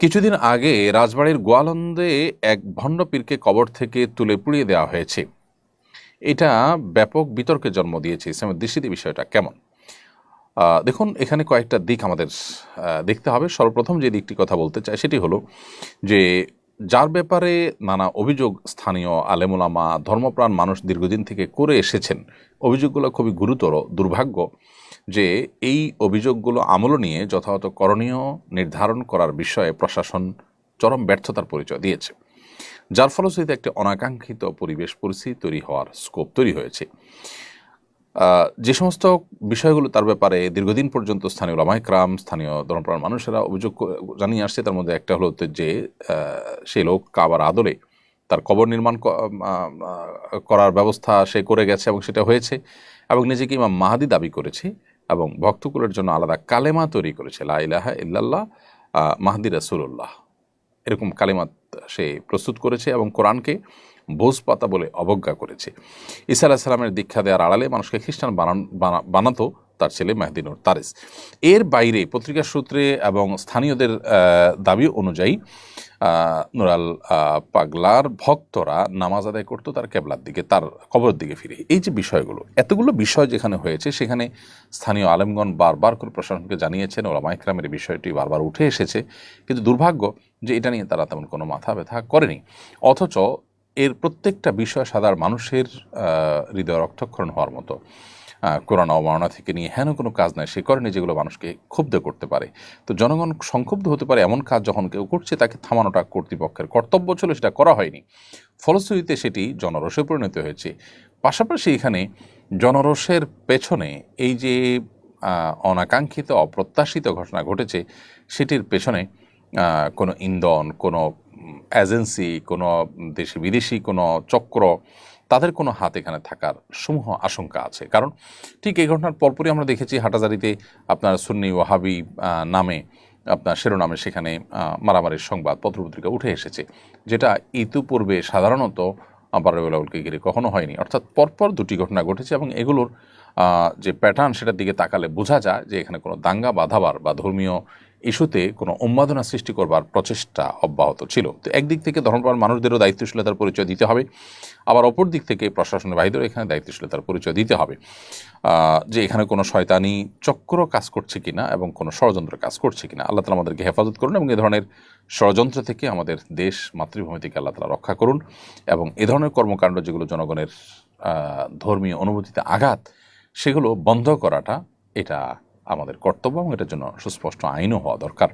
কিছুদিন আগে রাজবাড়ির গোয়ালন্দে এক ভণ্ড পীরকে কবর থেকে তুলে পুড়িয়ে দেওয়া হয়েছে। এটা ব্যাপক বিতর্কের জন্ম দিয়েছে। ইসলামের দৃষ্টিতে বিষয়টা কেমন? দেখুন, এখানে কয়েকটা দিক আমাদের দেখতে হবে। সর্বপ্রথম যে দিকটি কথা বলতে চাই সেটি হলো যে যার ব্যাপারে নানা অভিযোগ স্থানীয় আলেমুলামা ধর্মপ্রাণ মানুষ দীর্ঘদিন থেকে করে এসেছেন, অভিযোগগুলো খুবই গুরুতর। দুর্ভাগ্য যে এই অভিযোগগুলো আমল নিয়ে যথাযথ করণীয় নির্ধারণ করার বিষয়ে প্রশাসন চরম ব্যর্থতার পরিচয় দিয়েছে, যার ফলশ্রুতিতে একটি অনাকাঙ্ক্ষিত পরিবেশ পরিস্থিতি তৈরি হওয়ার স্কোপ তৈরি হয়েছে। যে সমস্ত বিষয়গুলো তার ব্যাপারে দীর্ঘদিন পর্যন্ত স্থানীয় ওলামায়ে কেরাম, স্থানীয় ধর্মপ্রাণ মানুষেরা অভিযোগ জানিয়ে আসছে, তার মধ্যে একটা হলো যে সেই লোক কাবার আদলে তার কবর নির্মাণ করার ব্যবস্থা সে করে গেছে এবং সেটা হয়েছে, এবং নিজেকে ইমাম মাহাদি দাবি করেছে এবং ভক্তকুলের জন্য আলাদা কালেমা তৈরি করেছে, লা ইলাহা ইল্লাল্লাহ মাহদি রাসূলুল্লাহ, এরকম কালেমাত সে প্রস্তুত করেছে এবং কোরআনকে ভোজ পাতা বলে অবজ্ঞা করেছে। ঈসা আলাইহিস সালামের দীক্ষা দেওয়ার আড়ালে মানুষকে খ্রিস্টান বানাতো তার ছেলে মেহদি নূর তারেস। এর বাইরে পত্রিকার সূত্রে এবং স্থানীয়দের দাবি অনুযায়ী নুরাল পাগলার ভক্তরা নামাজ আদায় করতো তার কেবলার দিকে, তার কবরের দিকে ফিরে। এই যে বিষয়গুলো, এতগুলো বিষয় যেখানে হয়েছে, সেখানে স্থানীয় আলেমগণ বারবার করে প্রশাসনকে জানিয়েছেন, ওলামায়ে কেরামের বিষয়টি বারবার উঠে এসেছে, কিন্তু দুর্ভাগ্য যে এটা নিয়ে তারা তেমন কোনো মাথা ব্যথা করেনি। অথচ এর প্রত্যেকটা বিষয় সাধারণ মানুষের হৃদয় রক্তক্ষরণ হওয়ার মতো। কোরআন অবমাননা থেকে নিয়ে হেন কোনো কাজ নয় সে করেনি যেগুলো মানুষকে ক্ষুব্ধ করতে পারে। তো জনগণ সংক্ষুব্ধ হতে পারে এমন কাজ যখন কেউ করছে, তাকে থামানোটা কর্তৃপক্ষের কর্তব্য ছিল, সেটা করা হয়নি। ফলশ্রুতিতে সেটি জনরোষে পরিণত হয়েছে। পাশাপাশি এখানে জনরোষের পেছনে এই যে অনাকাঙ্ক্ষিত অপ্রত্যাশিত ঘটনা ঘটেছে, সেটির পেছনে কোনো ইন্ধন, কোনো এজেন্সি, কোনো দেশি বিদেশি কোনো চক্র, তাদের কোনো হাত এখানে থাকার সমূহ আশঙ্কা আছে। কারণ ঠিক এই ঘটনার পরপরই আমরা দেখেছি হাটাজারিতে আপনার সুন্নি ওয়াহাবি নামে আপনার শিরোনামে সেখানে মারামারির সংবাদ পত্রপত্রিকা উঠে এসেছে, যেটা ইতিপূর্বে সাধারণত বারুলাউলকে ঘিরে কখনো হয়নি। অর্থাৎ পরপর দুটি ঘটনা ঘটেছে এবং এগুলোর যে প্যাটার্ন, সেটার দিকে তাকালে বোঝা যায় যে এখানে কোনো দাঙ্গা বাঁধাবার বা ধর্মীয় ইস্যুতে কোনো উন্মাদনা সৃষ্টি করবার প্রচেষ্টা অব্যাহত ছিল। তো একদিক থেকে ধর্মপ্রাণ মানুষদেরও দায়িত্বশীলতার পরিচয় দিতে হবে, আবার অপর দিক থেকে প্রশাসনের বাহিনীদেরও এখানে দায়িত্বশীলতার পরিচয় দিতে হবে যে এখানে কোনো শয়তানি চক্র কাজ করছে কিনা এবং কোনো ষড়যন্ত্র কাজ করছে কিনা। আল্লাহ তাআলা আমাদেরকে হেফাজত করুন এবং এ ধরনের ষড়যন্ত্র থেকে আমাদের দেশ মাতৃভূমি থেকে আল্লাহ তাআলা রক্ষা করুন, এবং এ ধরনের কর্মকাণ্ড যেগুলো জনগণের ধর্মীয় অনুভূতিতে আঘাত, সেগুলো বন্ধ করাটা এটা আমাদের কর্তব্য এবং এটার জন্য সুস্পষ্ট আইনও হওয়া দরকার।